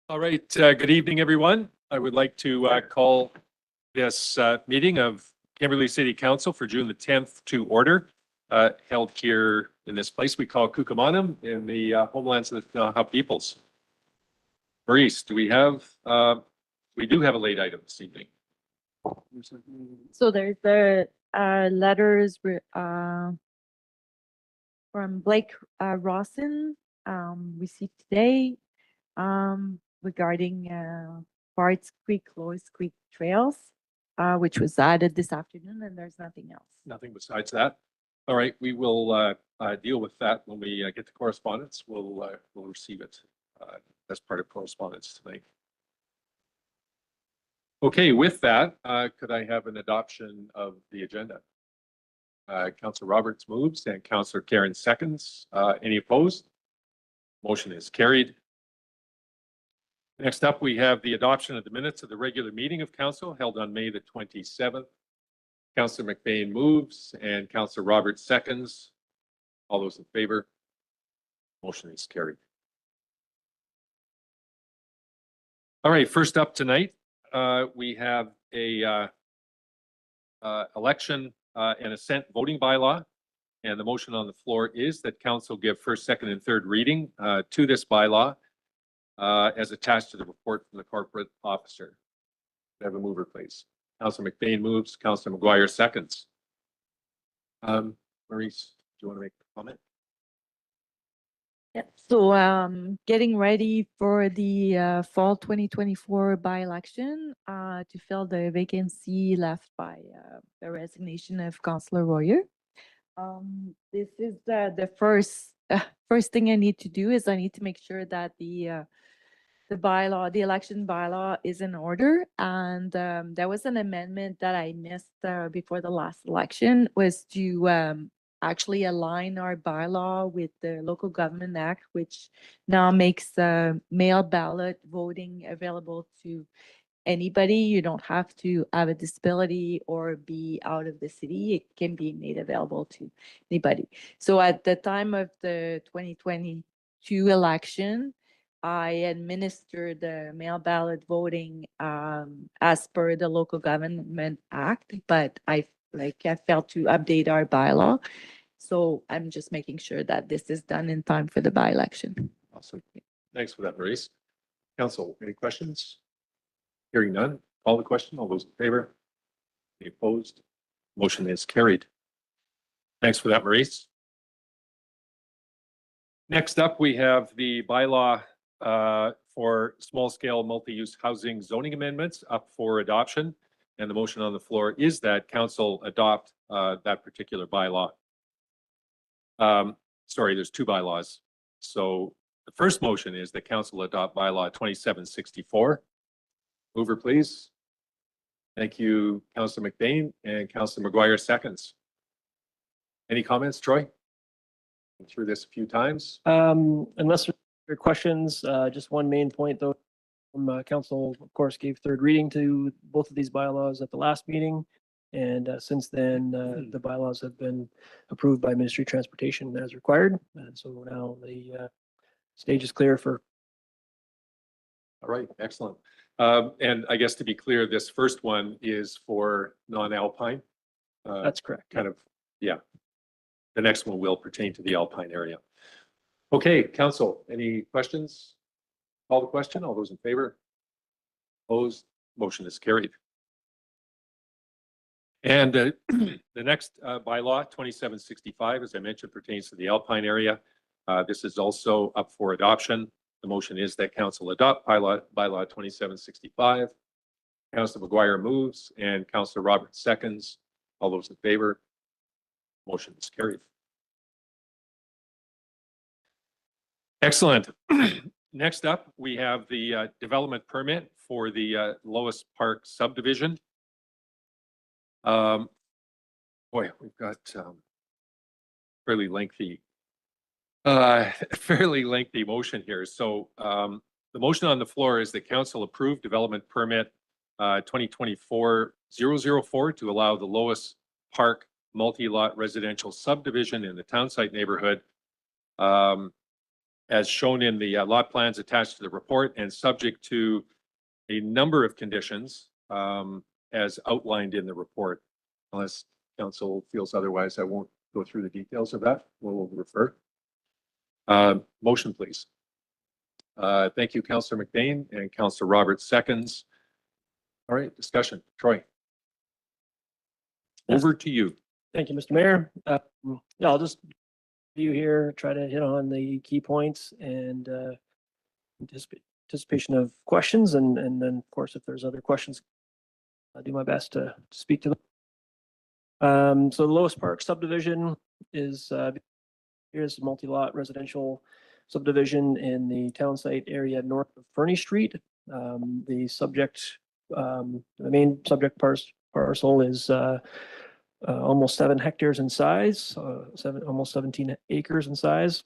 All right, good evening, everyone. I would like to call this meeting of Kimberley City Council for June the 10th to order, held here in this place we call Kukumanum in the homelands of the Naha peoples. Maurice, do we have, we do have a late item this evening. So there's the letters from Blake Rawson received today regarding Bart's Creek, Lois Creek trails, which was added this afternoon, and there's nothing else. Nothing besides that. All right, we will deal with that when we get to correspondence. We'll receive it as part of correspondence tonight. Okay, with that, could I have an adoption of the agenda? Councillor Roberts moves and Councillor Karen seconds. Any opposed? Motion is carried. Next up, we have the adoption of the minutes of the regular meeting of council held on May the 27th. Councillor McBain moves and Councillor Roberts seconds. All those in favor? Motion is carried. All right, first up tonight, we have a election and assent voting bylaw. And the motion on the floor is that council give first, second, and third reading to this bylaw as attached to the report from the corporate officer. Have a mover, please. Councillor McBain moves, Councillor McGuire seconds. Maurice, do you want to make a comment? Yeah. So getting ready for the fall 2024 by-election to fill the vacancy left by the resignation of Councillor Royer. This is the first thing I need to do is I need to make sure that the bylaw, the election bylaw, is in order. And there was an amendment that I missed before the last election, was to actually align our bylaw with the Local Government Act, which now makes mail ballot voting available to anybody. You don't have to have a disability or be out of the city. It can be made available to anybody. So at the time of the 2022 election, I administered the mail ballot voting as per the Local Government Act, but I failed to update our bylaw. So I'm just making sure that this is done in time for the by-election. Awesome. Thanks for that, Maurice. Council, any questions? Hearing none, call the question. All those in favor? Any opposed? Motion is carried. Thanks for that, Maurice. Next up, we have the bylaw for small-scale multi-use housing zoning amendments up for adoption. And the motion on the floor is that council adopt that particular bylaw. Sorry, there's two bylaws. So the first motion is that council adopt bylaw 2764. Mover, please. Thank you, Councillor McBain, and Councillor McGuire seconds. Any comments, Troy? Been through this a few times. Unless there are questions, just one main point though. Council, of course, gave third reading to both of these bylaws at the last meeting. And since then, the bylaws have been approved by Ministry of Transportation as required. And so now the stage is clear for. All right, excellent. And I guess to be clear, this first one is for non-alpine. That's correct. Kind of, yeah. The next one will pertain to the alpine area. Okay, council, any questions? Call the question. All those in favor? Opposed? Motion is carried. And the next bylaw, 2765, as I mentioned, pertains to the alpine area. This is also up for adoption. The motion is that council adopt bylaw 2765. Councillor McGuire moves and Councillor Roberts seconds. All those in favor? Motion is carried. Excellent. Next up, we have the development permit for the Lois Park subdivision. Boy, we've got fairly lengthy motion here. So the motion on the floor is that council approve development permit 2024-004 to allow the Lois Park multi-lot residential subdivision in the townsite neighborhood as shown in the lot plans attached to the report and subject to a number of conditions as outlined in the report. Unless council feels otherwise, I won't go through the details of that. We'll refer. Motion, please. Thank you, Councillor McBain, and Councillor Roberts seconds. All right, discussion. Troy. Over to you. Thank you, Mr. Mayor. Yeah, I'll just view here, try to hit on the key points and anticipation of questions, and then of course if there's other questions, I'll do my best to speak to them. So the Lois Park subdivision is here's a multi-lot residential subdivision in the town site area north of Fernie Street. The main subject parcel is almost 7 hectares in size, almost 17 acres in size.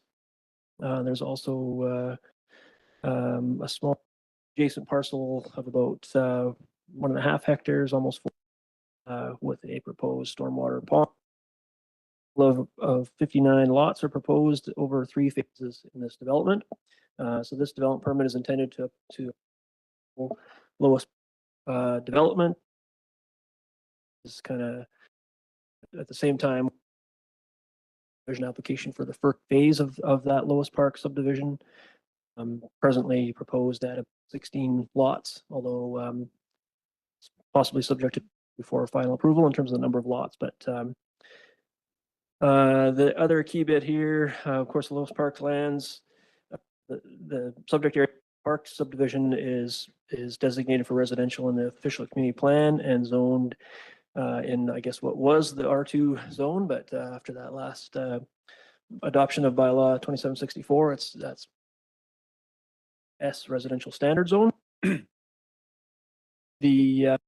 There's also a small adjacent parcel of about 1.5 hectares, almost 4, with a proposed stormwater pond. Of 59 lots are proposed over 3 phases in this development. So this development permit is intended to lowest development. Is kind of at the same time, there's an application for the first phase of that Lois Park subdivision. Presently proposed at 16 lots, although possibly subject before final approval in terms of the number of lots. But the other key bit here, of course, the Lois Park lands, the subject area park subdivision is designated for residential in the official community plan and zoned in, I guess, what was the R2 zone, but after that last adoption of bylaw 2764, that's S residential standard zone. The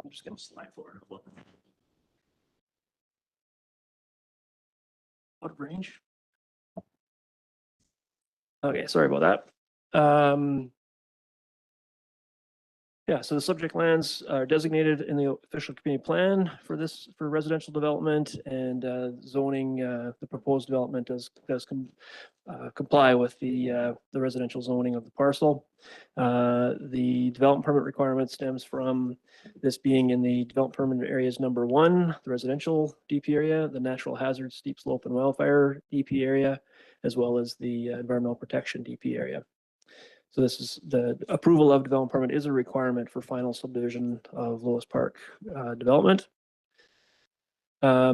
I'm just going to slide forward a little. Out of range. Okay, sorry about that. Yeah, so the subject lands are designated in the official community plan for residential development, and zoning. The proposed development does comply with the residential zoning of the parcel. The development permit requirement stems from this being in the development permit areas number 1, the residential DP area, the natural hazard steep slope and wildfire DP area, as well as the environmental protection DP area. So this is the approval of development permit is a requirement for final subdivision of Lois Park development. I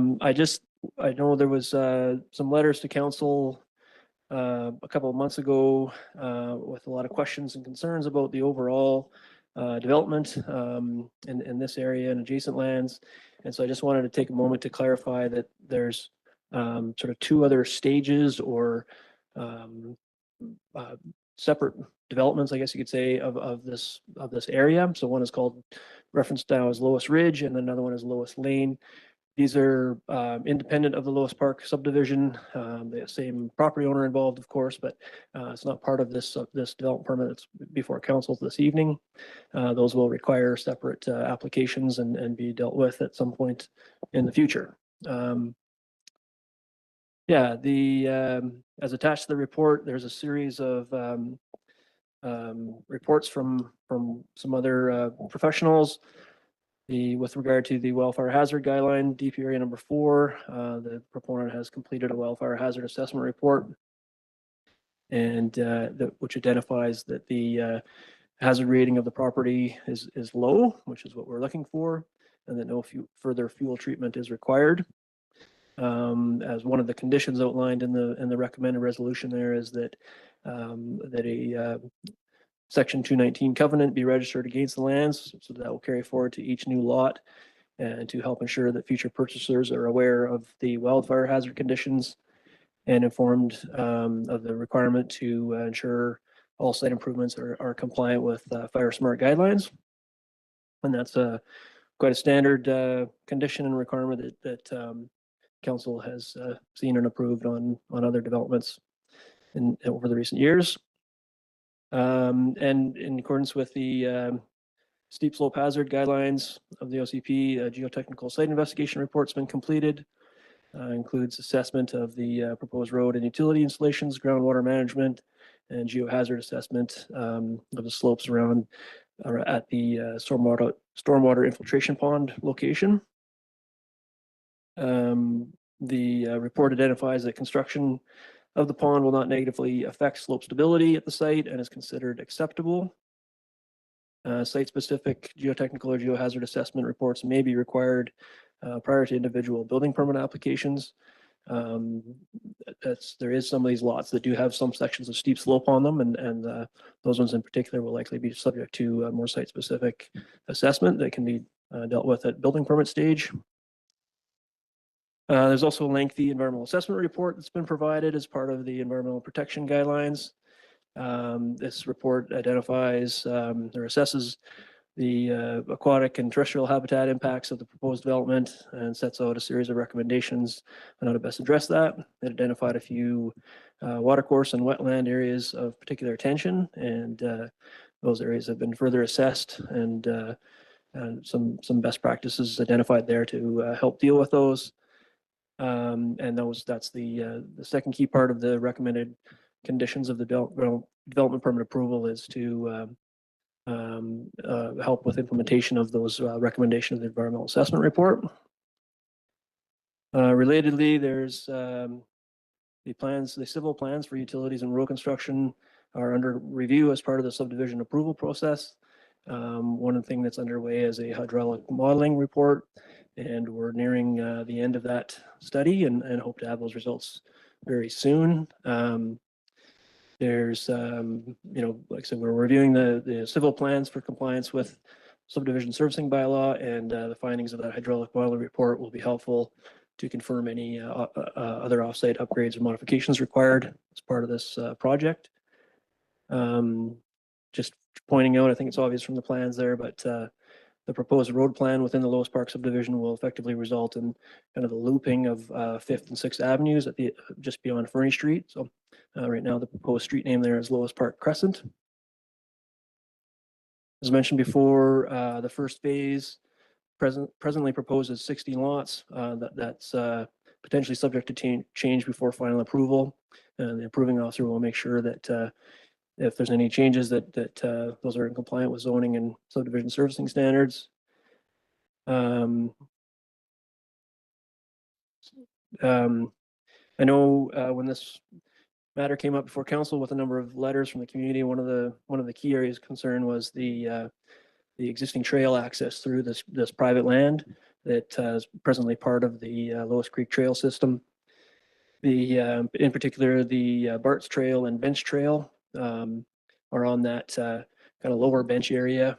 know there was some letters to council a couple of months ago with a lot of questions and concerns about the overall development in this area and adjacent lands. And so I just wanted to take a moment to clarify that there's sort of 2 other stages or separate developments, I guess you could say, of this area. So one is called, referenced now as Lois Ridge, and another one is Lois Lane. These are independent of the Lois Park subdivision. The same property owner involved, of course, but it's not part of this development permit that's before council this evening. Those will require separate applications and be dealt with at some point in the future. Yeah, as attached to the report, there's a series of reports from some other professionals. With regard to the wildfire hazard guideline, DP area number 4, the proponent has completed a wildfire hazard assessment report, and which identifies that the hazard rating of the property is low, which is what we're looking for, and that no further fuel treatment is required. As one of the conditions outlined in the recommended resolution, there is that a Section 219 covenant be registered against the lands, so that will carry forward to each new lot, and to help ensure that future purchasers are aware of the wildfire hazard conditions and informed of the requirement to ensure all site improvements are compliant with Fire Smart guidelines. And that's quite a standard condition and requirement that council has seen and approved on other developments over the recent years. And in accordance with the steep slope hazard guidelines of the OCP, a geotechnical site investigation report's been completed. Includes assessment of the proposed road and utility installations, groundwater management, and geohazard assessment of the slopes around at the stormwater infiltration pond location. The report identifies that construction of the pond will not negatively affect slope stability at the site and is considered acceptable. Site-specific geotechnical or geohazard assessment reports may be required prior to individual building permit applications. There is some of these lots that do have some sections of steep slope on them, and those ones in particular will likely be subject to more site-specific assessment that can be dealt with at building permit stage. There's also a lengthy environmental assessment report that's been provided as part of the environmental protection guidelines. This report identifies or assesses the aquatic and terrestrial habitat impacts of the proposed development and sets out a series of recommendations on how to best address that. It identified a few watercourse and wetland areas of particular attention, and those areas have been further assessed, and some best practices identified there to help deal with those. And that's the second key part of the recommended conditions of the development permit approval is to help with implementation of those recommendations of the environmental assessment report. Relatedly, there's the civil plans for utilities and road construction are under review as part of the subdivision approval process. One thing that's underway is a hydraulic modeling report, and we're nearing the end of that study and hope to have those results very soon. There's, like I said, we're reviewing the civil plans for compliance with subdivision servicing bylaw, and the findings of that hydraulic modeling report will be helpful to confirm any other offsite upgrades or modifications required as part of this project. Just pointing out, I think it's obvious from the plans there, but the proposed road plan within the Lois Park subdivision will effectively result in kind of the looping of 5th and 6th Avenues at the just beyond Fernie Street. So right now the proposed street name there is Lois Park Crescent. As mentioned before, the first phase presently proposes 16 lots. That's potentially subject to change before final approval. And the approving officer will make sure that if there's any changes that those are in compliant with zoning and subdivision servicing standards. I know when this matter came up before council with a number of letters from the community, one of the key areas of concern was the existing trail access through this private land that is presently part of the Lois Creek Trail system. In particular, the Bart's Trail and Bench Trail are on that kind of lower bench area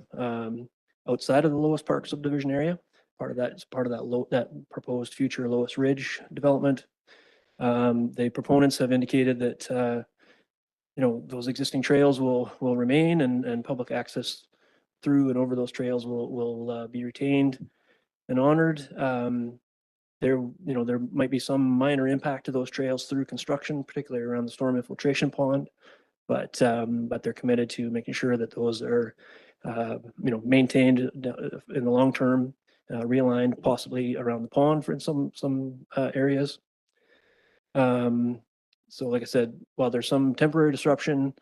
outside of the Lois Park subdivision area. Part of that is part of that proposed future Lois Ridge development. The proponents have indicated that those existing trails will remain, and public access through and over those trails will be retained and honored. There might be some minor impact to those trails through construction, particularly around the storm infiltration pond, but they're committed to making sure that those are maintained in the long term, realigned possibly around the pond for some areas. So like I said, while there's some temporary disruption,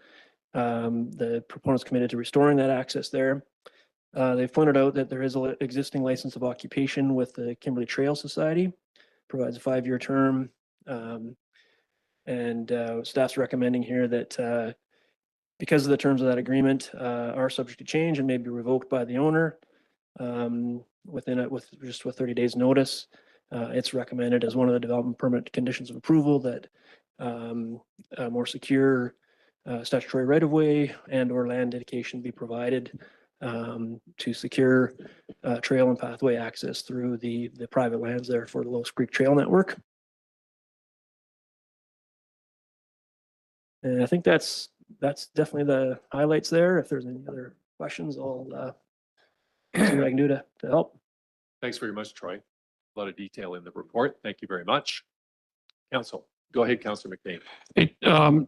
the proponents committed to restoring that access there. They've pointed out that there is an existing license of occupation with the Kimberley Trail Society, provides a 5-year term. And staff's recommending here that because of the terms of that agreement are subject to change and may be revoked by the owner with 30 days notice, it's recommended as one of the development permit conditions of approval that a more secure statutory right-of-way and or land dedication be provided to secure trail and pathway access through the private lands there for the Lois Creek Trail Network. And I think that's definitely the highlights there. If there's any other questions, I'll see what I can do to help. Thanks very much, Troy. A lot of detail in the report. Thank you very much. Council, go ahead, Councillor McBain. Hey,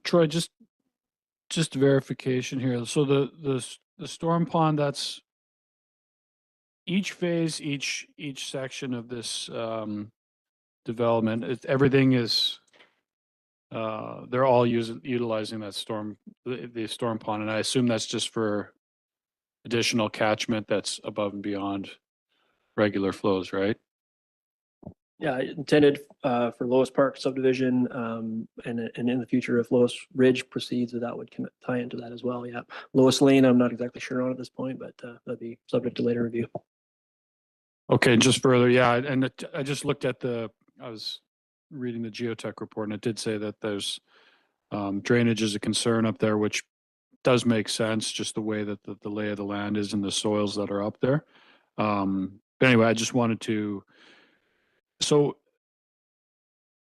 Troy, just just verification here. So the storm pond, that's each phase, each section of this development, everything is they're all utilizing that the storm pond, and I assume that's just for additional catchment that's above and beyond regular flows, right? Yeah, intended for Lois Park subdivision, and in the future, if Lois Ridge proceeds, that would tie into that as well. Yeah, Lois Lane, I'm not exactly sure on at this point, but that'd be subject to later review. Okay, just further, yeah, and I just looked at I was reading the geotech report, and it did say that there's drainage is a concern up there, which does make sense, just the way that the lay of the land is and the soils that are up there. But anyway, I just wanted to, so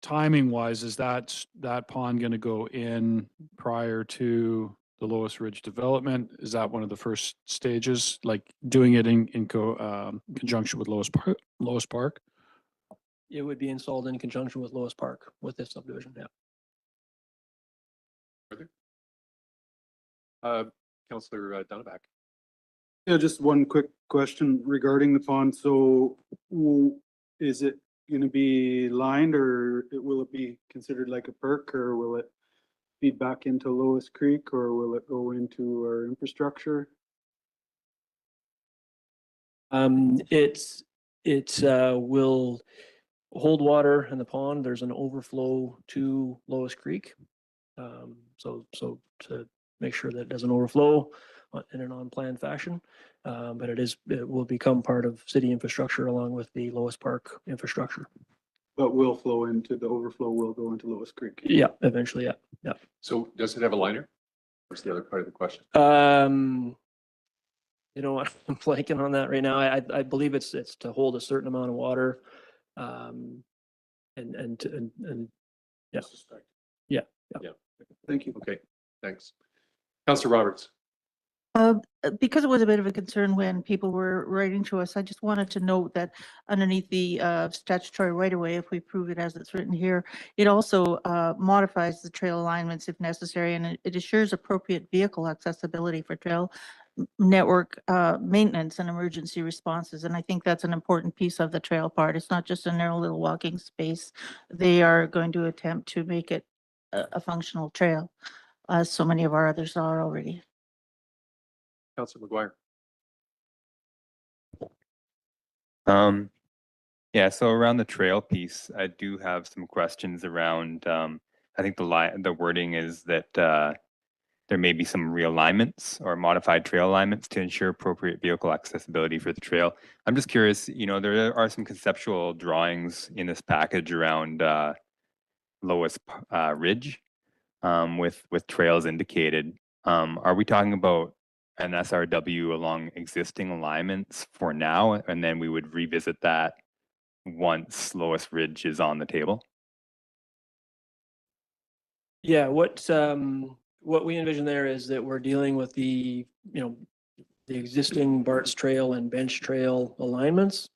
timing wise, is that pond going to go in prior to the Lois Ridge development? Is that one of the first stages, like doing it in conjunction with Lois Park? It would be installed in conjunction with Lois Park with this subdivision. Yeah. Councillor Dunneback. Yeah, just one quick question regarding the pond. So is it going to be lined, or will it be considered like a perk, or will it feed back into Lois Creek, or will it go into our infrastructure? It will hold water in the pond. There's an overflow to Lois Creek. So to make sure that it doesn't overflow in an unplanned fashion. But it will become part of city infrastructure along with the Lois Park infrastructure. But will flow into the overflow will go into Lois Creek. Yeah, eventually, yeah. So does it have a liner? What's the other part of the question? You know what, I'm blanking on that right now. I believe it's to hold a certain amount of water. And yeah. Yeah. Thank you. Okay, thanks. Councillor Roberts. Because it was a bit of a concern when people were writing to us, I just wanted to note that underneath the statutory right-of-way, if we prove it as it's written here, it also modifies the trail alignments if necessary, and it assures appropriate vehicle accessibility for trail network maintenance and emergency responses. And I think that's an important piece of the trail part. It's not just a narrow little walking space. They are going to attempt to make it a functional trail, as so many of our others are already. Councillor McGuire. Yeah, so around the trail piece, I do have some questions around, I think the wording is that there may be some realignments or modified trail alignments to ensure appropriate vehicle accessibility for the trail. I'm just curious, there are some conceptual drawings in this package around Lois Ridge with trails indicated. Are we talking about an SRW along existing alignments for now, and then we would revisit that once Lois Ridge is on the table? Yeah, what we envision there is that we're dealing with the existing Bart's Trail and Bench Trail alignments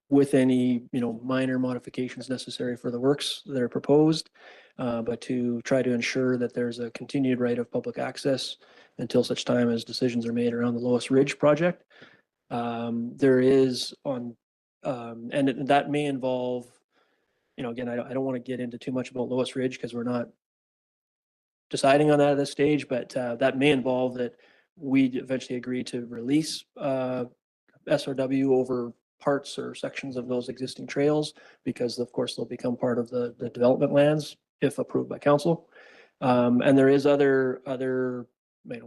with any, minor modifications necessary for the works that are proposed, but to try to ensure that there's a continued right of public access until such time as decisions are made around the Lois Ridge project. There is and that may involve, again, I don't want to get into too much about Lois Ridge because we're not deciding on that at this stage, but that may involve that we eventually agree to release SRW over parts or sections of those existing trails, because of course they'll become part of the development lands if approved by council. And there is other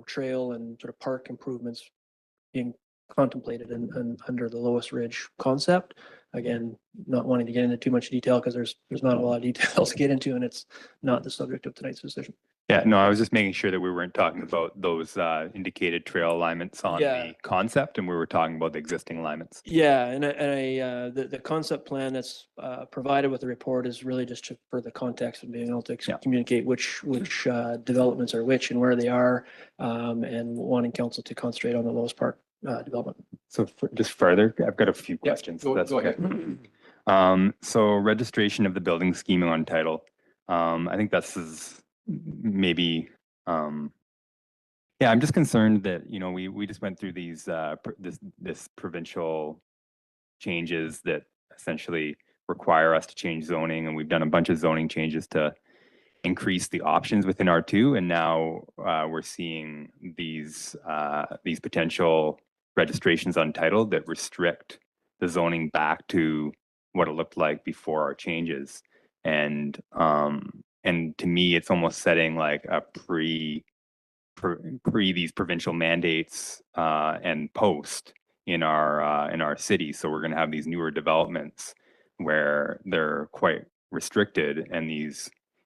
trail and sort of park improvements being contemplated and under the Lois Ridge concept. Again, not wanting to get into too much detail because there's not a lot of details to get into, and it's not the subject of tonight's decision. Yeah, no, I was just making sure that we weren't talking about those indicated trail alignments on the concept, and we were talking about the existing alignments. Yeah, and the concept plan that's provided with the report is really just for the context of being able to communicate which developments are which and where they are, and wanting council to concentrate on the Lois Park development. So just further, I've got a few questions. Go That's okay. ahead. So registration of the building scheme on title. I think this is maybe Yeah, I'm just concerned that, you know, we just went through these, this provincial changes that essentially require us to change zoning, and we've done a bunch of zoning changes to increase the options within R2, and now we're seeing these potential registrations untitled that restrict the zoning back to what it looked like before our changes. And to me, it's almost setting like a pre these provincial mandates and post in our city. So we're going to have these newer developments where they're quite restricted, and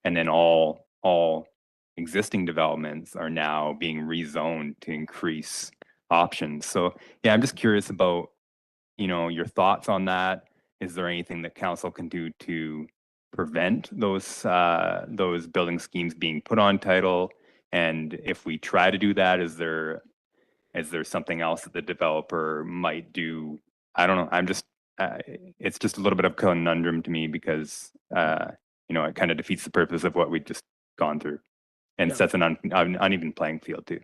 then all existing developments are now being rezoned to increase options. So yeah, I'm just curious about, you know, your thoughts on that. Is there anything that council can do to prevent those building schemes being put on title? And if we try to do that, is there something else that the developer might do? I don't know. I'm just it's just a little bit of conundrum to me because you know, it kind of defeats the purpose of what we've just gone through, and Yeah. sets an uneven playing field too.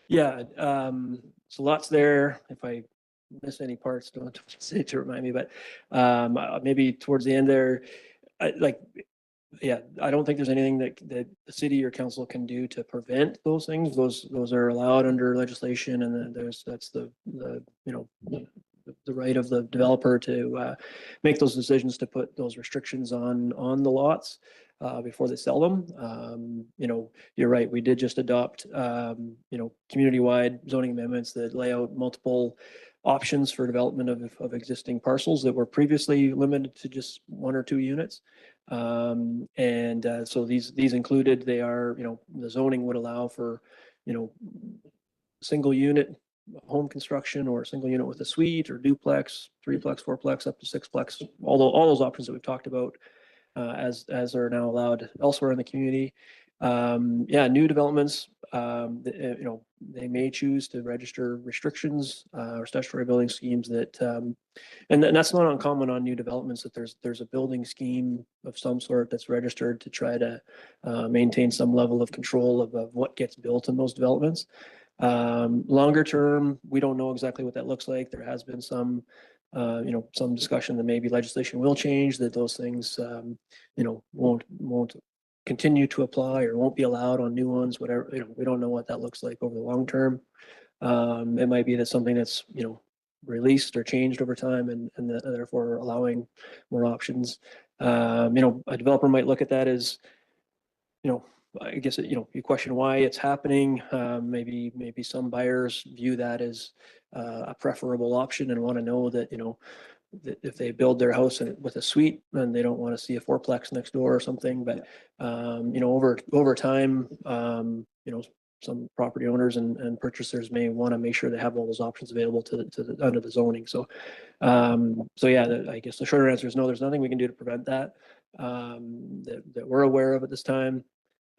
Yeah, so lots there. If I miss any parts, don't say to remind me, but maybe towards the end there, yeah, I don't think there's anything that the city or council can do to prevent those things. Those are allowed under legislation, and then that's the you know, the right of the developer to make those decisions to put those restrictions on the lots before they sell them. You know, you're right. We did just adopt you know, community-wide zoning amendments that lay out multiple options for development of existing parcels that were previously limited to just 1 or 2 units. So these included, they are, you know, the zoning would allow for, you know, single unit home construction, or a single unit with a suite, or duplex, 3-plex, 4-plex, up to 6-plex, all those options that we've talked about as are now allowed elsewhere in the community. Yeah, new developments, you know, they may choose to register restrictions or statutory building schemes that, and that's not uncommon on new developments, that there's a building scheme of some sort that's registered to try to maintain some level of control of what gets built in those developments. Longer term, we don't know exactly what that looks like. There has been some, you know, some discussion that maybe legislation will change, that those things, you know, won't continue to apply or won't be allowed on new ones, whatever. You know, we don't know what that looks like over the long term. It might be that something that's, you know, released or changed over time, and therefore allowing more options. You know, a developer might look at that as, you know, I guess, you know, you question why it's happening. Maybe some buyers view that as a preferable option and want to know that, you know, that if they build their house with a suite, then they don't want to see a 4-plex next door or something. But you know, over time, you know, some property owners and purchasers may want to make sure they have all those options available under the zoning. So yeah, I guess the shorter answer is no. There's nothing we can do to prevent that that we're aware of at this time.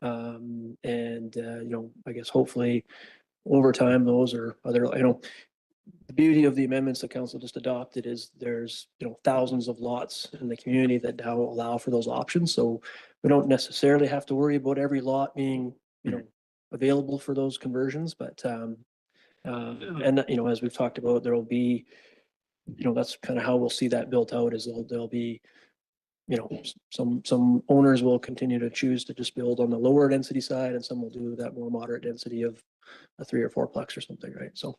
You know, I guess hopefully over time, those are other, you know, the beauty of the amendments that council just adopted is there's, you know, thousands of lots in the community that now allow for those options. So we don't necessarily have to worry about every lot being, you know, available for those conversions, but and you know, as we've talked about, there will be, you know, that's kind of how we'll see that built out, is there'll be, you know, some owners will continue to choose to just build on the lower density side, and some will do that more moderate density of a 3 or 4-plex or something, right? So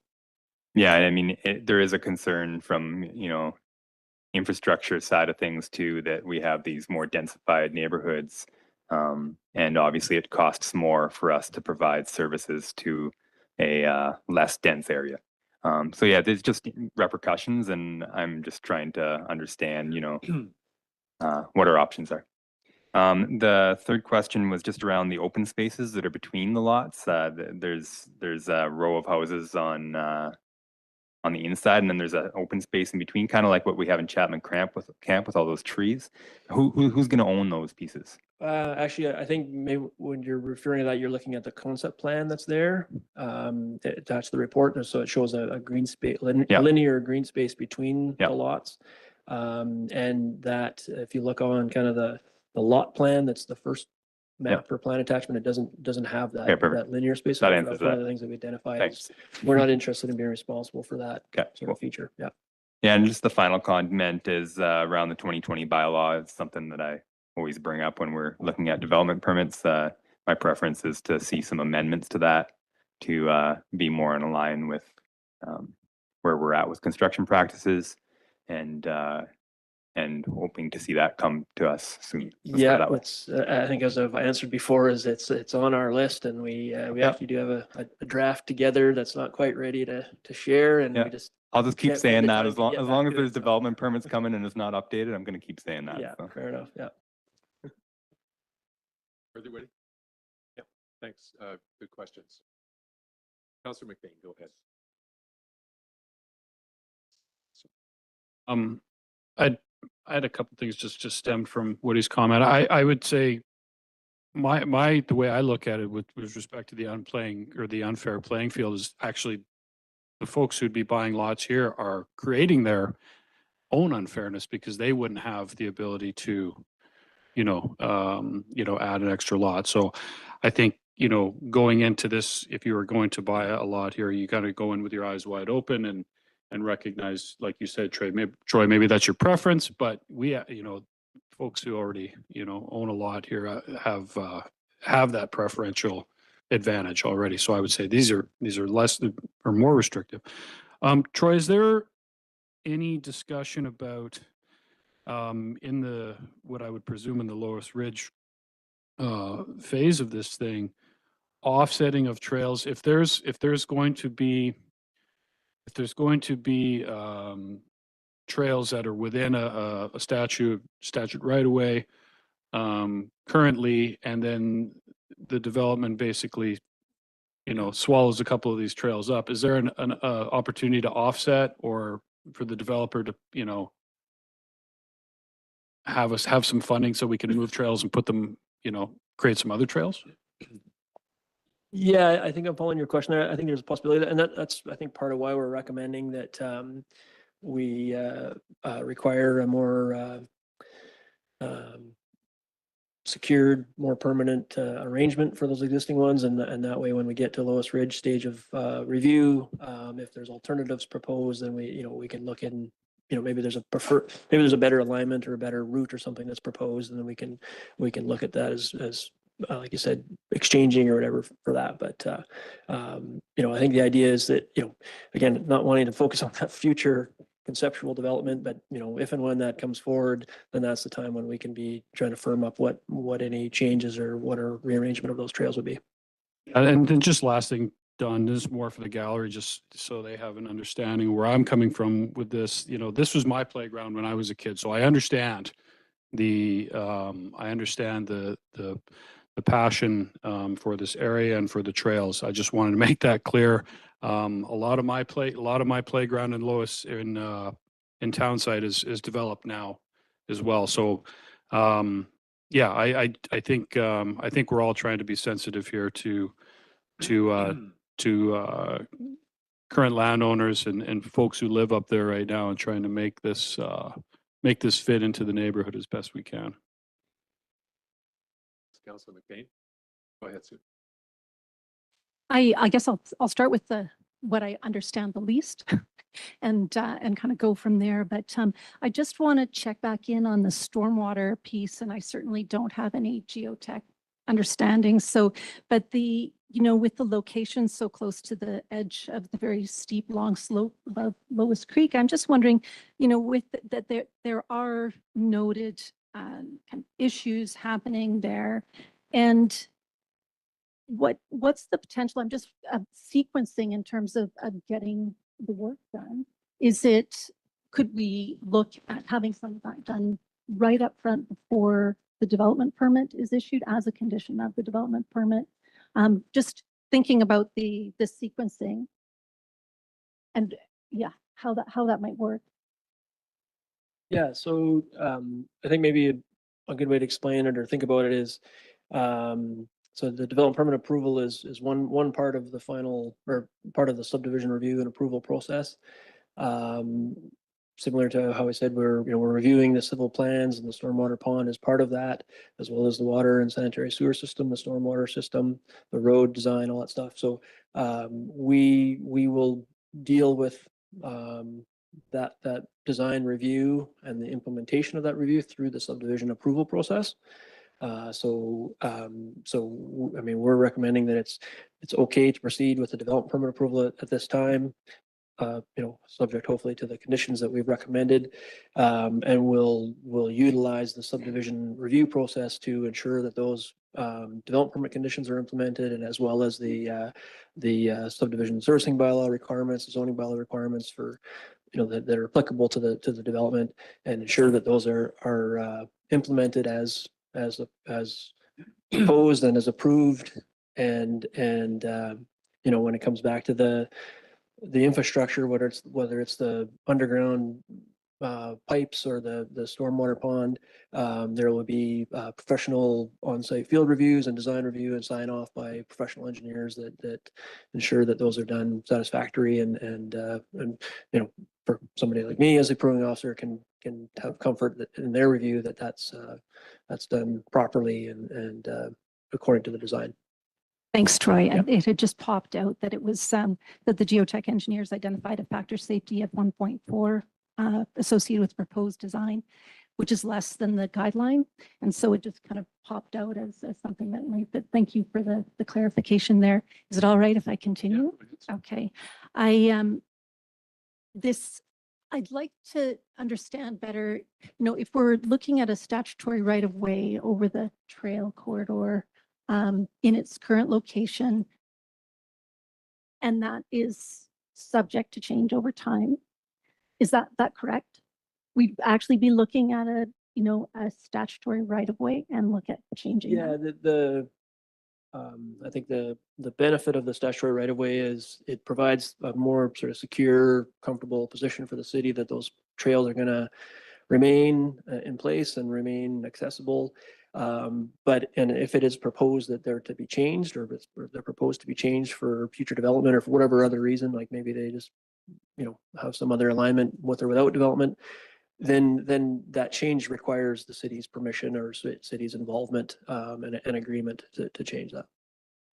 Yeah, I mean, there is a concern from, you know, infrastructure side of things too, that we have these more densified neighborhoods. And obviously it costs more for us to provide services to a less dense area. So yeah, there's just repercussions, and I'm just trying to understand, you know, what our options are. The third question was just around the open spaces that are between the lots. There's a row of houses on the inside, and then there's an open space in between, kind of like what we have in Chapman Camp with all those trees. Who's going to own those pieces? actually, I think maybe when you're referring to that, you're looking at the concept plan that's there, attached to the report. And so it shows a green space, Yeah. linear green space between Yeah. the lots. And that, if you look on kind of the lot plan, that's the first map or plan attachment, it doesn't have Okay, that, perfect. that linear space. That So answers was one of that. the things that we identified. Thanks. We're not interested in being responsible for that Okay, sort of feature. Yeah. Yeah, and just the final comment is around the 2020 bylaw. It's something that I always bring up when we're looking at development permits. My preference is to see some amendments to that to be more in line with where we're at with construction practices, and hoping to see that come to us soon. Let's put it Yeah, that way. it's, I think as I've answered before, is it's on our list, and we actually do have a draft together that's not quite ready to share, and Yeah. we just, I'll just keep can't find saying the that time as to long get as back long as to it, there's so. development permits coming and it's not updated, I'm going to keep saying that. Yeah, so. fair enough. Yeah. Further, Woody? Yeah, thanks. Good questions. Councillor McBain, go ahead. I had a couple things just stemmed from Woody's comment. I would say the way I look at it with respect to the the unfair playing field is actually the folks who'd be buying lots here are creating their own unfairness because they wouldn't have the ability to, add an extra lot. So I think, going into this, if you were going to buy a lot here, you got to go in with your eyes wide open and recognize, like you said, Troy, maybe that's your preference, but we, folks who already, own a lot here have that preferential advantage already. So I would say these are less or more restrictive. Troy, is there any discussion about in the what I would presume in the Lois Ridge phase of this thing, offsetting of trails? If there's going to be trails that are within a statute right away currently, and then the development basically swallows a couple of these trails up, is there an opportunity to offset, or for the developer to have some funding so we can move trails and put them, create some other trails? Yeah, I think I'm following your question there. I think there's a possibility, and that's, I think, part of why we're recommending that we require a more secured, more permanent arrangement for those existing ones, and that way, when we get to Lois Ridge stage of review, if there's alternatives proposed, then we can look in, maybe there's a better alignment or a better route or something that's proposed, and then we can look at that as like you said, exchanging or whatever for that. But I think the idea is that, again, not wanting to focus on that future conceptual development, but if and when that comes forward, then that's the time when we can be trying to firm up what any changes or what a rearrangement of those trails would be. And then just last thing, Don, this is more for the gallery, just so they have an understanding where I'm coming from with this. This was my playground when I was a kid, so I understand the passion for this area and for the trails. I just wanted to make that clear. A lot of my playground in Lois in Townside is developed now as well. So yeah, I think we're all trying to be sensitive here to current landowners and folks who live up there right now, and trying to make this fit into the neighborhood as best we can. Councillor McBain, go ahead, Sue. I guess I'll start with what I understand the least and kind of go from there. But I just want to check back in on the stormwater piece, and I certainly don't have any geotech understanding. So, but with the location so close to the edge of the very steep, long slope above Lois Creek, I'm just wondering, with that there are noted kind of issues happening there, and what's the potential? I'm just sequencing in terms of getting the work done. Could we look at having some of that done right up front before the development permit is issued as a condition of the development permit? Just thinking about the sequencing and how that might work. Yeah, so I think maybe a good way to explain it or think about it is, so the development permit approval is one part of the final, or part of the subdivision review and approval process. similar to how I said, we're reviewing the civil plans and the stormwater pond as part of that, as well as the water and sanitary sewer system, the stormwater system, the road design, all that stuff. So we will deal with that design review and the implementation of that review through the subdivision approval process. I mean, we're recommending that it's okay to proceed with the development permit approval at this time. Subject hopefully to the conditions that we've recommended. And we'll utilize the subdivision review process to ensure that those development permit conditions are implemented, and as well as the subdivision servicing bylaw requirements, zoning bylaw requirements for, that are applicable to the development, and ensure that those are implemented as proposed and as approved. And when it comes back to the infrastructure, whether it's the underground pipes or the stormwater pond, there will be professional on-site field reviews and design review and sign off by professional engineers that ensure that those are done satisfactory, and for somebody like me as a approving officer can have comfort that in their review that's done properly and according to the design. Thanks, Troy. Yep. It had just popped out that it was that the geotech engineers identified a factor safety of 1.4 associated with proposed design, which is less than the guideline. And so it just kind of popped out as something that might, but thank you for the clarification there. Is it all right if I continue? Okay. I'd like to understand better, if we're looking at a statutory right of way over the trail corridor in its current location, and that is subject to change over time. Is that correct? We'd actually be looking at a statutory right of way and look at changing that. I think the benefit of the statutory right of way is it provides a more sort of secure, comfortable position for the city that those trails are going to remain in place and remain accessible. And if it is proposed that they're to be changed, or if they're proposed to be changed for future development, or for whatever other reason, like maybe they just have some other alignment with or without development, then that change requires the city's permission or city's involvement and an agreement to change that.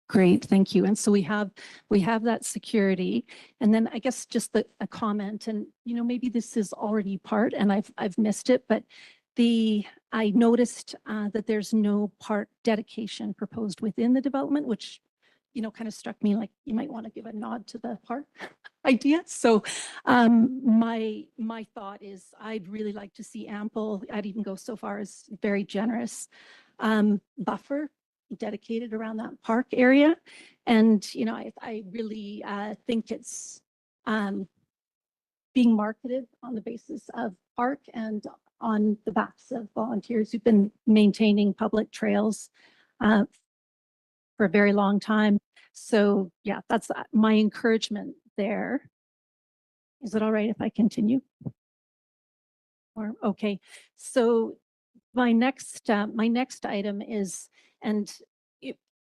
Great, thank you. And so we have that security, and then I guess just a comment, and maybe this is already part, and I've missed it, but I noticed that there's no park dedication proposed within the development, which kind of struck me like you might want to give a nod to the park idea. So my thought is I'd really like to see ample, I'd even go so far as very generous buffer dedicated around that park area. And, I really think it's being marketed on the basis of park and on the backs of volunteers who've been maintaining public trails for a very long time. So yeah, that's my encouragement there. Is it all right if I continue? Or okay, so my next item is, and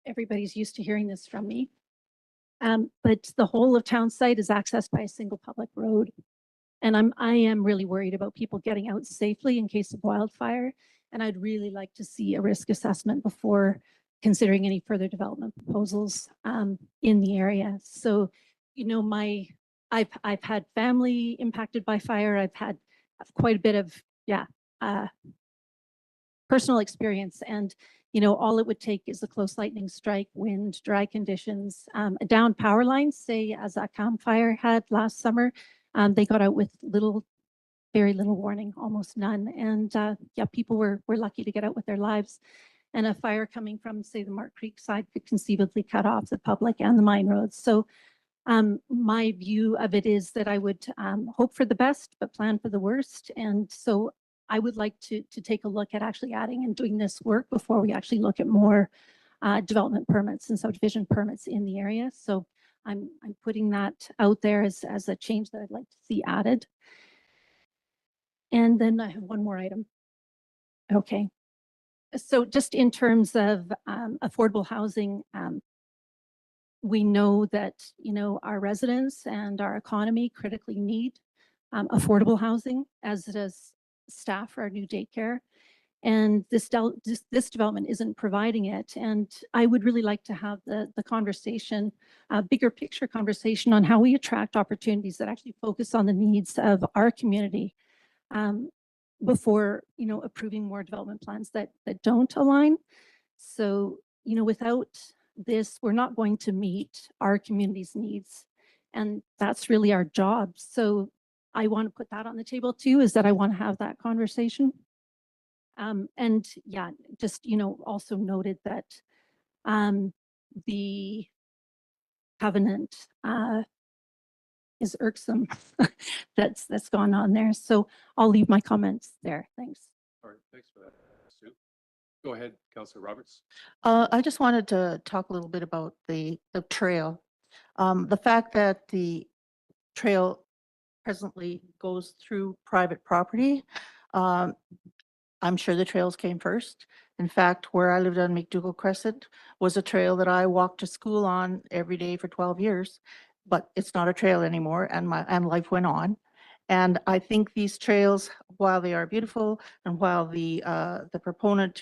everybody's used to hearing this from me, but the whole of town site is accessed by a single public road. And I am really worried about people getting out safely in case of wildfire. And I'd really like to see a risk assessment before considering any further development proposals in the area. So, I've had family impacted by fire. I've had quite a bit of, personal experience. And, all it would take is a close lightning strike, wind, dry conditions, a down power line, say as that campfire had last summer. They got out with very little warning, almost none. And people were lucky to get out with their lives. And a fire coming from, say, the Mark Creek side could conceivably cut off the public and the mine roads. So my view of it is that I would hope for the best, but plan for the worst. And so I would like to take a look at actually adding and doing this work before we actually look at more development permits and subdivision permits in the area. So I'm putting that out there as a change that I'd like to see added. And then I have one more item. Okay. So just in terms of affordable housing, we know that, our residents and our economy critically need affordable housing, as does staff for our new daycare. And this development isn't providing it. And I would really like to have the conversation, a bigger picture conversation on how we attract opportunities that actually focus on the needs of our community before, approving more development plans that don't align. So, without this, we're not going to meet our community's needs. And that's really our job. So I want to put that on the table too, is that I want to have that conversation. And yeah, just, also noted that the covenant is irksome that's gone on there. So I'll leave my comments there. Thanks. All right, thanks for that, Sue. Go ahead, Councillor Roberts. I just wanted to talk a little bit about the trail. The fact that the trail presently goes through private property. I'm sure the trails came first. In fact, where I lived on McDougall Crescent was a trail that I walked to school on every day for 12 years, but it's not a trail anymore, and life went on. And I think these trails, while they are beautiful, and while the proponent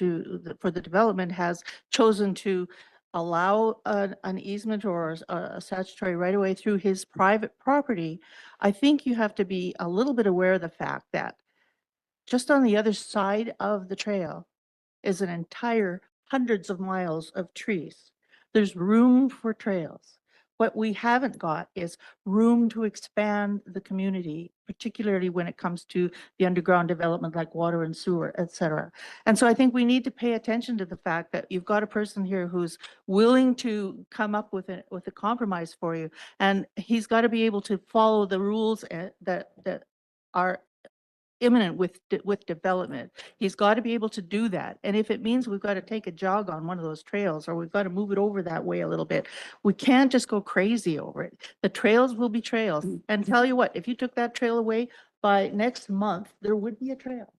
for the development has chosen to allow an easement or a statutory right of way through his private property, I think you have to be a little bit aware of the fact that just on the other side of the trail is an entire hundreds of miles of trees. There's room for trails. What we haven't got is room to expand the community, particularly when it comes to the underground development like water and sewer, et cetera. And so I think we need to pay attention to the fact that you've got a person here who's willing to come up with a compromise for you. And he's got to be able to follow the rules that are imminent with development. He's got to be able to do that. And if it means we've got to take a jog on one of those trails, or we've got to move it over that way a little bit, we can't just go crazy over it. The trails will be trails. And tell you what, if you took that trail away, by next month, there would be a trail.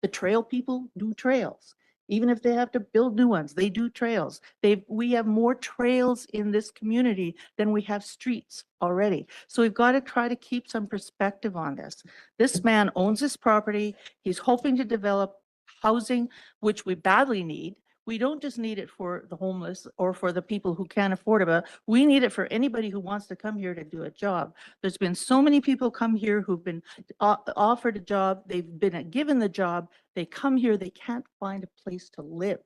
The trail people do trails. Even if they have to build new ones, they do trails. We have more trails in this community than we have streets already. So we've got to try to keep some perspective on this. This man owns this property. He's hoping to develop housing, which we badly need. We don't just need it for the homeless or for the people who can't afford it, but we need it for anybody who wants to come here to do a job. There's been so many people come here who've been offered a job. They've been given the job. They come here, they can't find a place to live.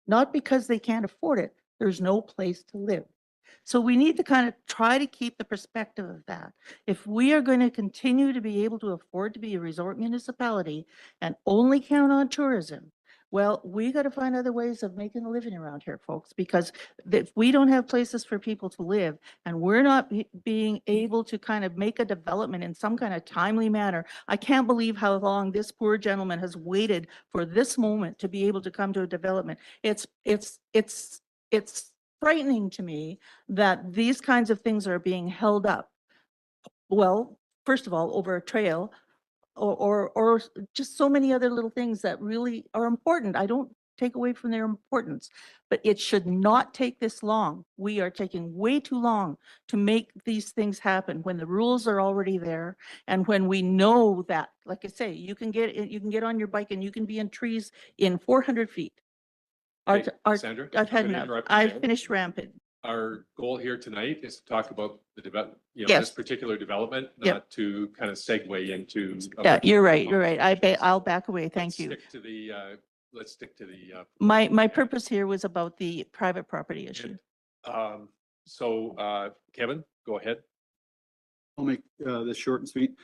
Not because they can't afford it. There's no place to live. So we need to kind of try to keep the perspective of that. If we are going to continue to be able to afford to be a resort municipality and only count on tourism, well, we got to find other ways of making a living around here, folks, because if we don't have places for people to live and we're not being able to kind of make a development in some kind of timely manner, I can't believe how long this poor gentleman has waited for this moment to be able to come to a development. It's frightening to me that these kinds of things are being held up. Well, first of all, over a trail, or just so many other little things that really are important. I don't take away from their importance, but it should not take this long. We are taking way too long to make these things happen when the rules are already there, and when we know that, like I say, you can get on your bike and you can be in trees in 400 feet. Okay, Sandra, I've had I'm gonna enough. interrupt you I've there. finished rampant. Our goal here tonight is to talk about the this Yes. particular development, Yep. not to kind of segue into. Yeah, you're right. You're right. I'll back away. Thank Let's you. stick to the, let's stick to the. My purpose here was about the private property issue. So Kevin, go ahead. I'll make this short and sweet.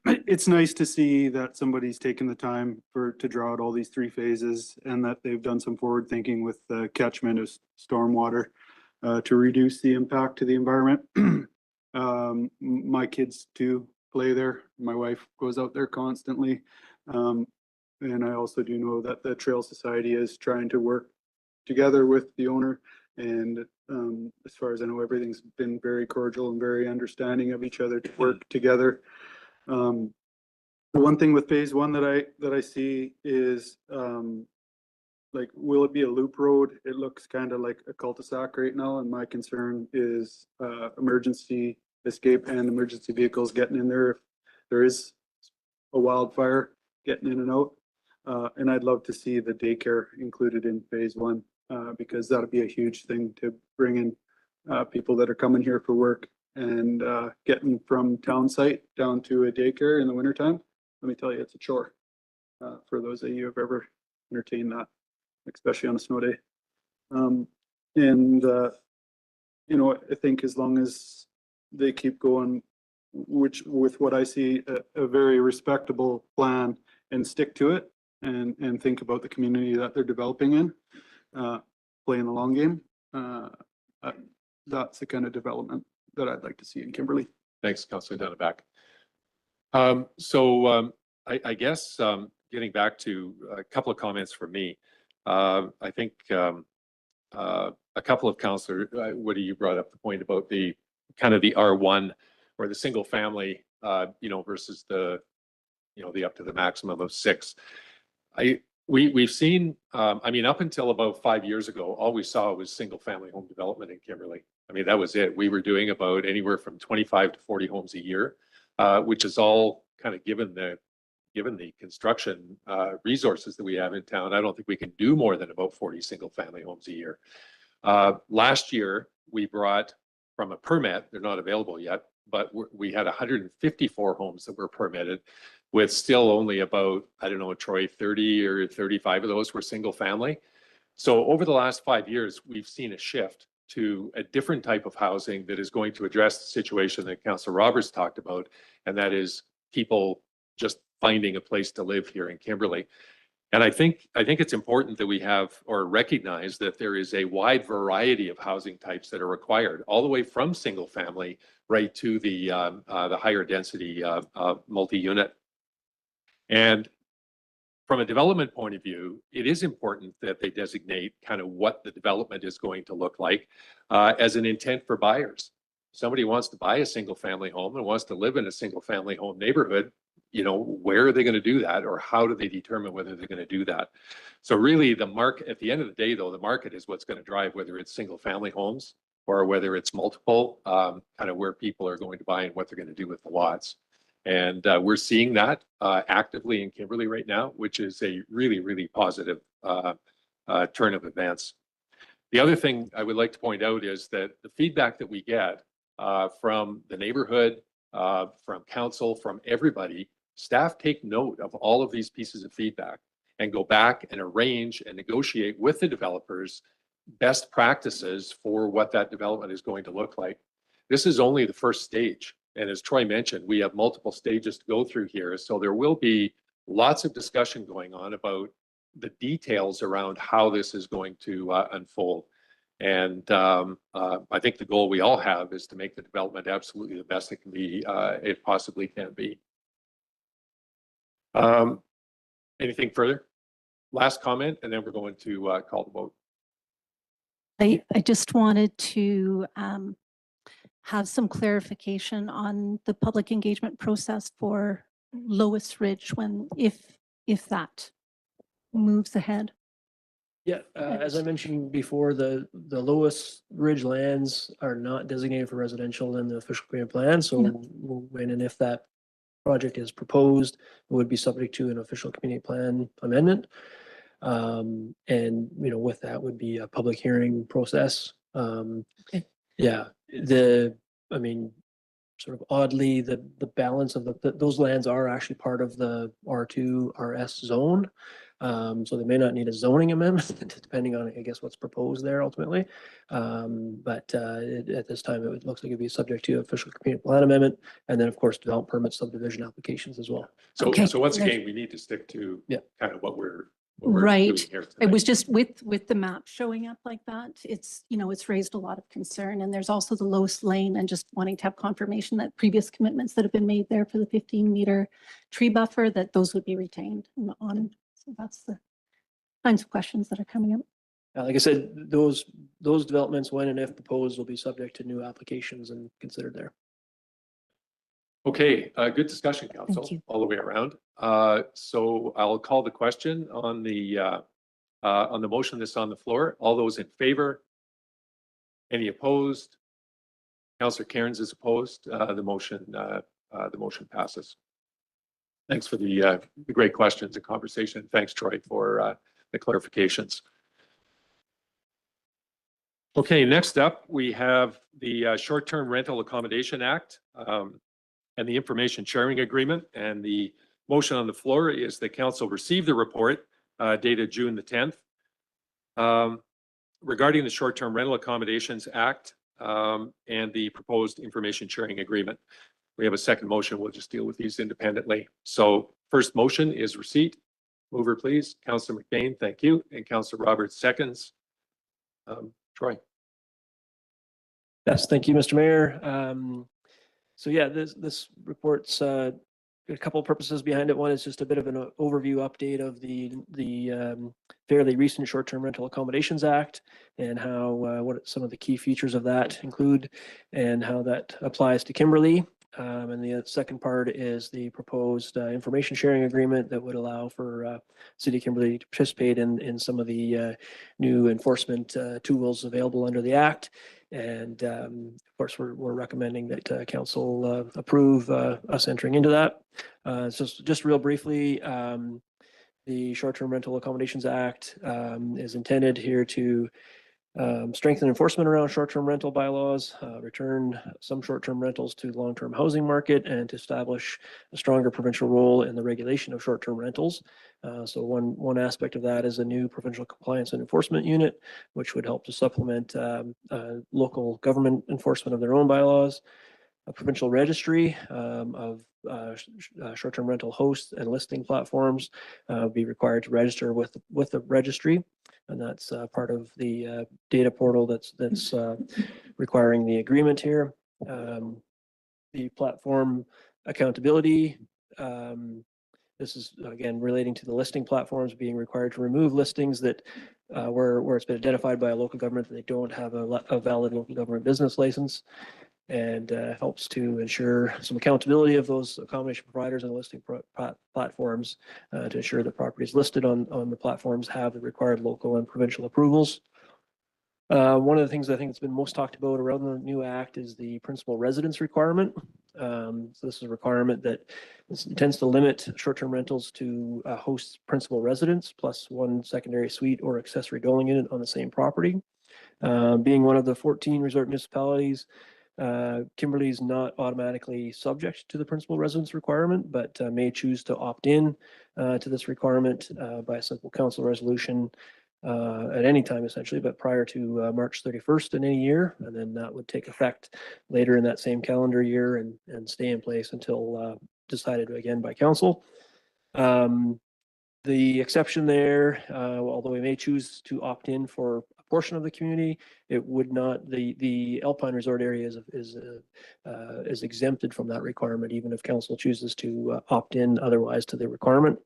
It's nice to see that somebody's taken the time to draw out all these three phases, and that they've done some forward thinking with the catchment of stormwater to reduce the impact to the environment. My kids too play there. My wife goes out there constantly. And I also do know that the Trail Society is trying to work together with the owner. And as far as I know, everything's been very cordial and very understanding of each other to work together. The one thing with phase one that I see is like, will it be a loop road? It looks kind of like a cul-de-sac right now, and my concern is emergency escape and emergency vehicles getting in there if there is a wildfire, getting in and out. And I'd love to see the daycare included in phase one, because that'll be a huge thing to bring in people that are coming here for work and getting from town site down to a daycare in the wintertime. Let me tell you, it's a chore for those of you who've ever entertained that, especially on a snow day. You know, I think as long as they keep going, which with what I see, a very respectable plan and stick to it and think about the community that they're developing in, playing the long game. That's the kind of development that I'd like to see in Kimberley. Thanks, Councillor Dunneback. I guess getting back to a couple of comments from me, I think a couple of councillors, Woody, you brought up the point about the kind of the R1 or the single family, you know, versus the, you know, the up to the maximum of 6. We've seen, I mean, up until about 5 years ago, all we saw was single family home development in Kimberley. I mean, that was it. We were doing about anywhere from 25 to 40 homes a year, which is all kind of given the construction resources that we have in town. I don't think we can do more than about 40 single family homes a year. Last year, we brought from a permit, they're not available yet, but we had 154 homes that were permitted with still only about, I don't know, Troy, 30 or 35 of those were single family. So over the last 5 years, we've seen a shift to a different type of housing that is going to address the situation that Councillor Roberts talked about, and that is people just finding a place to live here in Kimberley. And I think it's important that we have or recognize that there is a wide variety of housing types that are required, all the way from single family right to the higher density multi-unit. And from a development point of view, it is important that they designate kind of what the development is going to look like as an intent for buyers. Somebody wants to buy a single family home and wants to live in a single family home neighborhood, you know, where are they going to do that, or how do they determine whether they're going to do that? So really the market, at the end of the day though, the market is what's going to drive whether it's single family homes or whether it's multiple, kind of where people are going to buy and what they're going to do with the lots. And we're seeing that actively in Kimberley right now, which is a really, really positive turn of events. The other thing I would like to point out is that the feedback that we get from the neighborhood, from council, from everybody, staff take note of all of these pieces of feedback and go back and arrange and negotiate with the developers best practices for what that development is going to look like. This is only the first stage. And as Troy mentioned, we have multiple stages to go through here. So there will be lots of discussion going on about the details around how this is going to unfold. And I think the goal we all have is to make the development absolutely the best it can be, it possibly can be. Anything further? Last comment, and then we're going to call the vote. I just wanted to have some clarification on the public engagement process for Lois Ridge if that moves ahead. Yeah, as I mentioned before, the Lois Ridge lands are not designated for residential in the official community plan. So Yeah. when and if that project is proposed, it would be subject to an official community plan amendment. And, you know, with that would be a public hearing process. Okay. Yeah, I mean, sort of oddly, the balance of those lands are actually part of the R2 RS zone. So they may not need a zoning amendment depending on, I guess, what's proposed there ultimately. But at this time, it looks like it'd be subject to official community plan amendment, and then of course, development permit subdivision applications as well. So, Okay. so once again, we need to stick to Yeah. kind of what we're Right. doing here It tonight. was just with the map showing up like that, it's, you know, it's raised a lot of concern. And there's also the Lois Lane and just wanting to have confirmation that previous commitments that have been made there for the 15-meter tree buffer, that those would be retained on. So that's the kinds of questions that are coming up. Like I said, those developments, when and if proposed, will be subject to new applications and considered there. Okay, good discussion, council, you. all the way around. So I'll call the question on the motion that's on the floor. All those in favor? Any opposed? Councillor Cairns is opposed. The motion passes. Thanks for the great questions and conversation. Thanks, Troy, for the clarifications. Okay, next up, we have the Short-Term Rental Accommodation Act and the Information Sharing Agreement. And the motion on the floor is that council receive the report dated June the 10th regarding the Short-Term Rental Accommodations Act and the proposed Information Sharing Agreement. We have a second motion. We'll just deal with these independently. So first motion is receipt. Mover, please. Councillor McBain, thank you. And Councillor Roberts seconds. Troy. Yes, thank you, Mr. Mayor. So yeah, this report's a couple of purposes behind it. One is just a bit of an overview update of the fairly recent Short-Term Rental Accommodations Act and how what some of the key features of that include and how that applies to Kimberley. And the second part is the proposed information sharing agreement that would allow for City of Kimberley to participate in some of the new enforcement tools available under the Act. And of course, we're recommending that council approve us entering into that. So just real briefly, the Short-Term Rental Accommodations Act is intended here to strengthen enforcement around short-term rental bylaws, return some short-term rentals to the long-term housing market, and to establish a stronger provincial role in the regulation of short-term rentals. So one aspect of that is a new provincial compliance and enforcement unit, which would help to supplement local government enforcement of their own bylaws. A provincial registry of short-term rental hosts and listing platforms be required to register with the registry. And that's part of the data portal that's requiring the agreement here. The platform accountability. This is again relating to the listing platforms being required to remove listings that where it's been identified by a local government that they don't have a valid local government business license, and helps to ensure some accountability of those accommodation providers and listing platforms to ensure that properties listed on the platforms have the required local and provincial approvals. One of the things I think that's been most talked about around the new act is the principal residence requirement. So this is a requirement that intends to limit short-term rentals to host principal residence plus one secondary suite or accessory dwelling unit on the same property. Being one of the 14 resort municipalities, Kimberley is not automatically subject to the principal residence requirement, but may choose to opt in to this requirement by a simple council resolution at any time essentially, but prior to March 31st in any year. And then that would take effect later in that same calendar year and stay in place until decided again by council. The exception there, although we may choose to opt in for a portion of the community, it would not, the Alpine Resort area is exempted from that requirement, even if council chooses to opt in otherwise to the requirement.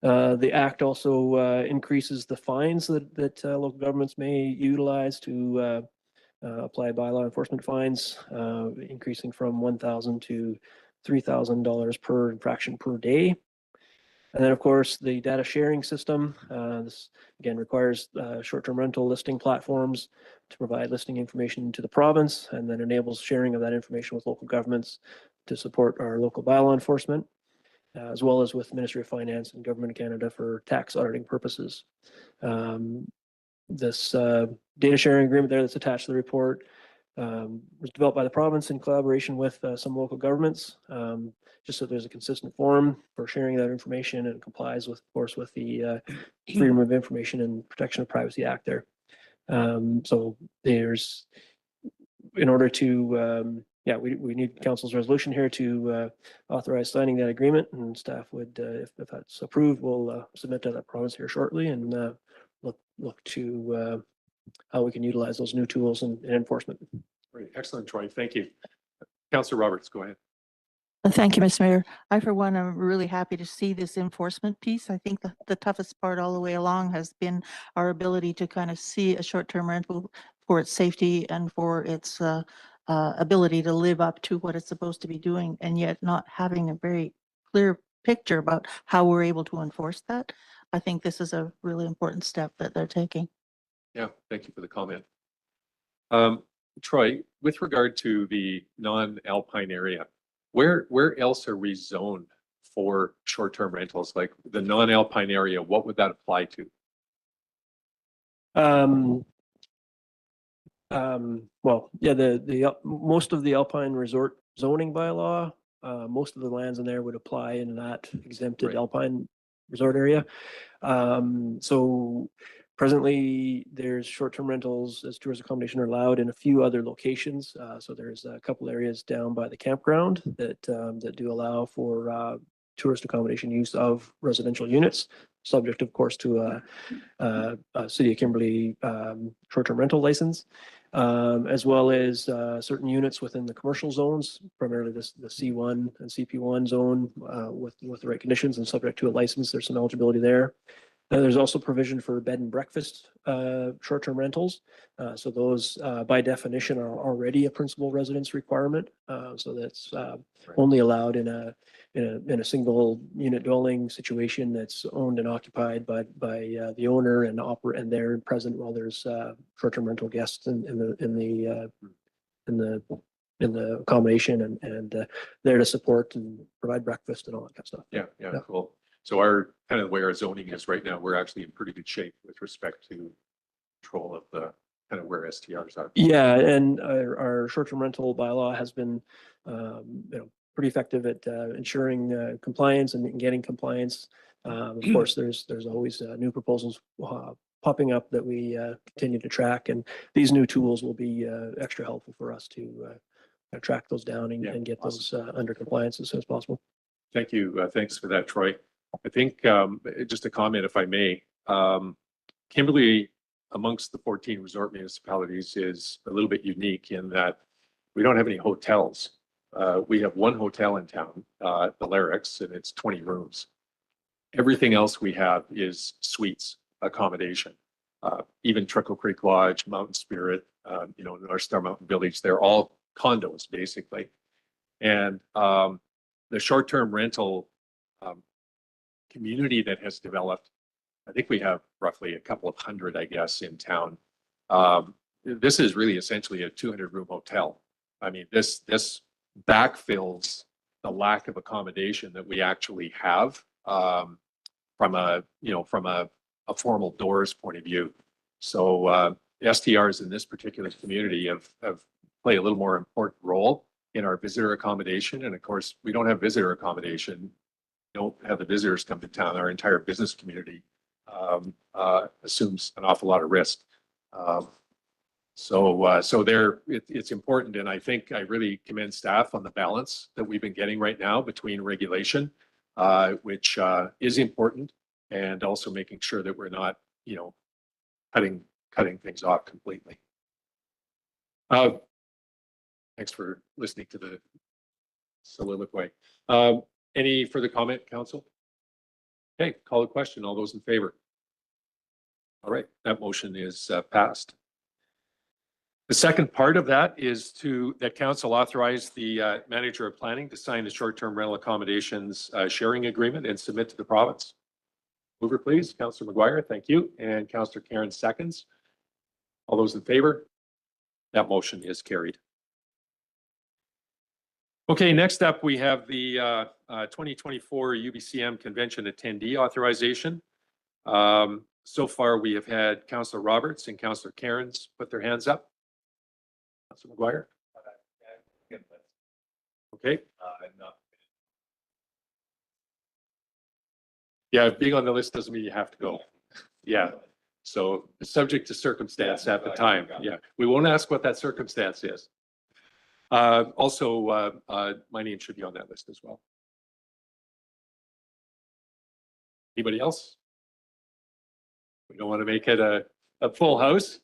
The act also increases the fines that local governments may utilize to apply bylaw enforcement fines, increasing from $1,000 to $3,000 per infraction per day. And then, of course, the data sharing system. This again requires short-term rental listing platforms to provide listing information to the province, and then enables sharing of that information with local governments to support our local bylaw enforcement, as well as with Ministry of Finance and Government of Canada for tax auditing purposes. This data sharing agreement there that's attached to the report was developed by the province in collaboration with some local governments, just so there's a consistent forum for sharing that information, and it complies with, of course, with the Freedom of Information and Protection of Privacy Act there. So there's, in order to, yeah, we need council's resolution here to authorize signing that agreement, and staff would, if that's approved, we'll submit to that province here shortly and look to how we can utilize those new tools in enforcement. Great. Excellent, Troy. Thank you. Councillor Roberts, go ahead. Thank you, Mr. Mayor. I, for one, am really happy to see this enforcement piece. I think the toughest part all the way along has been our ability to kind of see a short-term rental for its safety and for its ability to live up to what it's supposed to be doing, and yet not having a very clear picture about how we're able to enforce that. I think this is a really important step that they're taking. Yeah, thank you for the comment. Troy, with regard to the non-alpine area, where else are we zoned for short-term rentals? Like the non-alpine area, what would that apply to? Well, yeah, most of the Alpine Resort zoning bylaw, most of the lands in there would apply in that exempted Right. Alpine Resort area. So presently, there's short-term rentals as tourist accommodation are allowed in a few other locations. So there's a couple areas down by the campground that do allow for tourist accommodation use of residential units, subject, of course, to a City of Kimberley short-term rental license, as well as certain units within the commercial zones, primarily the C1 and CP1 zone with the right conditions and subject to a license. There's some eligibility there. There's also provision for bed and breakfast short-term rentals. So those by definition are already a principal residence requirement. So that's only allowed in a single unit dwelling situation that's owned and occupied by the owner and they're present while there's short-term rental guests in the accommodation and there to support and provide breakfast and all that kind of stuff. Yeah, Yeah. cool. So our kind of where our zoning is right now, we're actually in pretty good shape with respect to control of the kind of where STRs are. Yeah, and our short-term rental bylaw has been, pretty effective at ensuring compliance and getting compliance. Of course, there's always new proposals popping up that we continue to track, and these new tools will be extra helpful for us to track those down Yeah, and get those under compliance as soon as possible. Thank you. Thanks for that, Troy. I think just a comment, if I may. Kimberley, amongst the 14 resort municipalities, is a little bit unique in that we don't have any hotels. We have one hotel in town, the Larix, and it's 20 rooms. Everything else we have is suites accommodation. Even Trickle Creek Lodge, Mountain Spirit, North Star Mountain Village, they're all condos basically. And the short-term rental community that has developed, I think we have roughly a couple of hundred, I guess, in town. This is really essentially a 200-room hotel. I mean, this backfills the lack of accommodation that we actually have from a formal doors point of view. So STRs in this particular community have play a little more important role in our visitor accommodation. And of course, we don't have visitor accommodation. Don't have the visitors come to town. Our entire business community assumes an awful lot of risk. So it's important. And I think I really commend staff on the balance that we've been getting right now between regulation, which is important, and also making sure that we're not, cutting things off completely. Thanks for listening to the soliloquy. Any further comment, council? Okay, call the question. All those in favor? All right, that motion is passed. The second part of that is that council authorize the manager of planning to sign the short-term rental accommodations sharing agreement and submit to the province. Mover, please. Councillor McGuire, thank you. And Councillor Karen seconds. All those in favor? That motion is carried. Okay, next up, we have the 2024 UBCM convention attendee authorization. So far, we have had Councillor Roberts and Councillor Cairns put their hands up. Councillor McGuire? Okay. Yeah, being on the list doesn't mean you have to go. Yeah, so subject to circumstance at the time. Yeah, we won't ask what that circumstance is. Also, my name should be on that list as well. Anybody else? We don't want to make it a full house.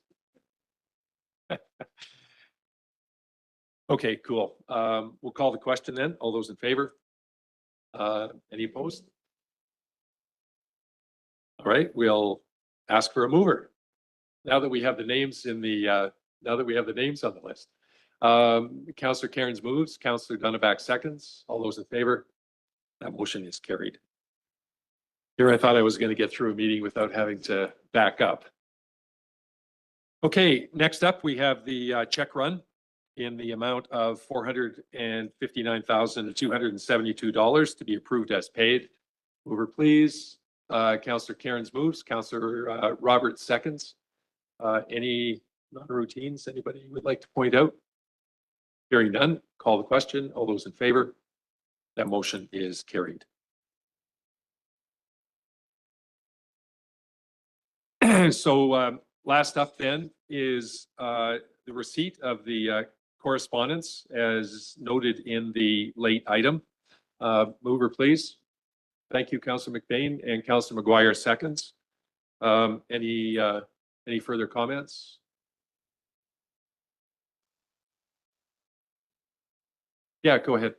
Okay, cool. We'll call the question then. All those in favor? Any opposed? All right, we'll ask for a mover. Now that we have the names in the, now that we have the names on the list. Councillor Cairns moves, Councillor Dunneback seconds. All those in favor? That motion is carried. Here I thought I was going to get through a meeting without having to back up. Okay, next up, we have the check run in the amount of $459,272 to be approved as paid. Mover, please. Councillor Cairns moves, Councillor Roberts seconds. Any non-routines anybody would like to point out? Hearing none, call the question. All those in favor? That motion is carried. So last up then is the receipt of the correspondence as noted in the late item. Mover, please. Thank you, Councillor McBain, and Councillor McGuire seconds. Any further comments? Yeah, go ahead.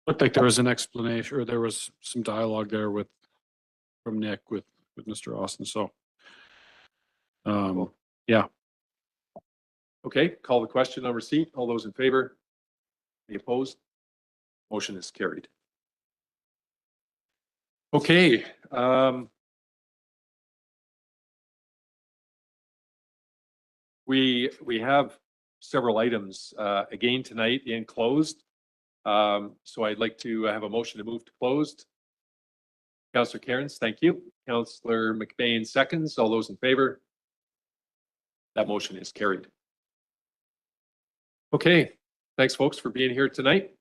Looked like there was an explanation, or there was some dialogue there from Nick with Mr. Austin, so. Yeah, Okay, call the question on receipt. All those in favor? Any opposed? Motion is carried. Okay. We have several items again tonight in closed. So I'd like to have a motion to move to closed. Councillor Cairns, thank you. Councillor McBain seconds. All those in favor? That motion is carried. Okay, thanks folks for being here tonight.